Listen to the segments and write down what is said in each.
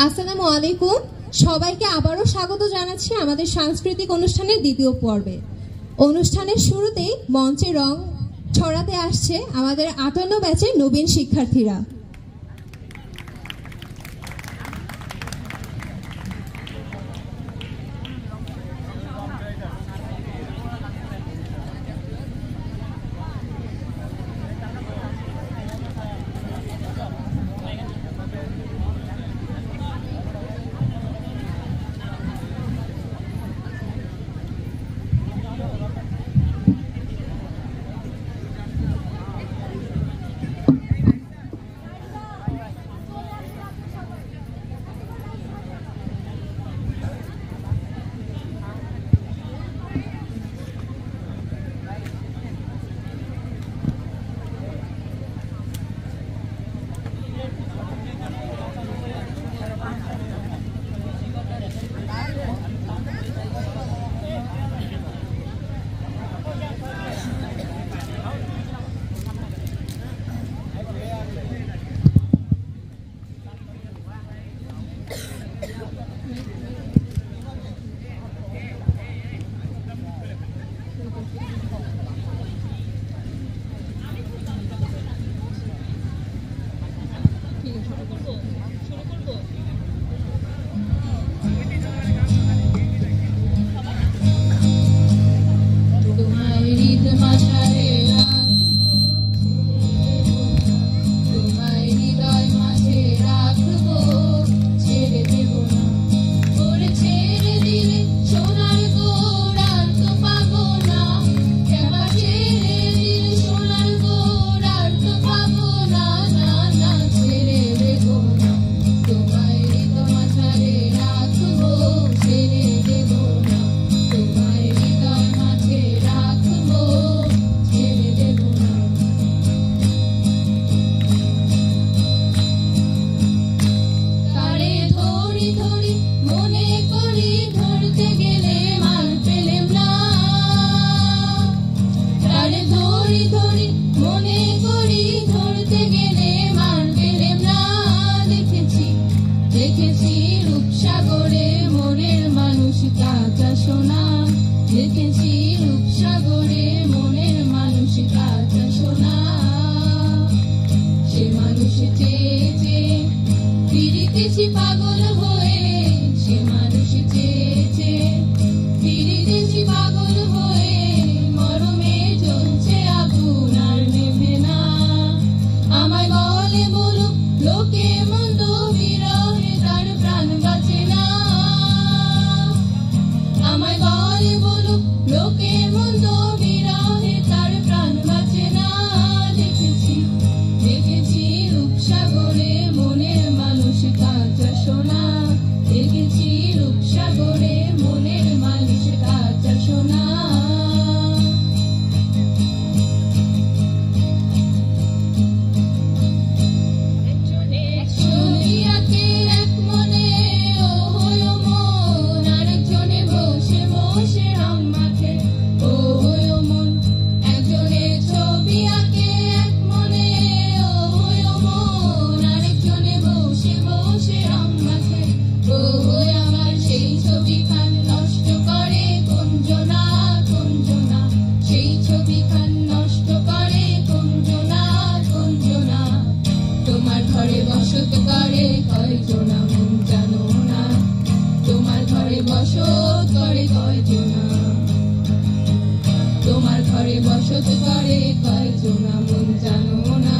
আসসালামু আলাইকুম, সবাইকে আবারও স্বাগত জানাচ্ছি আমাদের সাংস্কৃতিক অনুষ্ঠানের দ্বিতীয় পর্বে। অনুষ্ঠানের শুরুতেই মঞ্চে রং ছড়াতে আসছে আমাদের ৫৮ ব্যাচের নবীন শিক্ষার্থীরা। পাগল হয়ে সে মানুষ চেয়েছে, ফিরিতেছি পাগল হয়ে, মরমে জ্বলছে আগুন আর নেভে না। আমায় বলে বলুক লোকে মন্দ, বিরহে তার প্রাণ বাঁচে না। আমায় বলে বলুক লোকে মন্দ, বিরহে তার প্রাণ বাঁচে না। দেখেছি দেখেছি রূপসাগরে মনের মানুষ কাঁচা সোনা, দেখেছি রূপসাগরে মনের মানুষ কাঁচা সোনা। একজনে এক মনে ও হলো মন, আরেকজনে বসে বসে রং মাখে ও হলো মন। একজনে ছবি আঁকে এক মনে ও হলো মন, আরেকজনে বসে বসে রং মাখে ও হয়ে আমার। সেই ছবিখান নষ্ট করে কুঞ্জনা কুঞ্জনা, সেই ছবিখান নষ্ট করে কুঞ্জনা কুঞ্জনা। তোমার ঘরে বসত করে কয়জনা মন জানো না, তোমার ঘরে বসত করে কয়জনা, তোমার ঘরে বসত করে কয়জনা মন জানো না,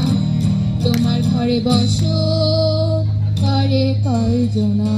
তোমার ঘরে বসত করে কয়জনা।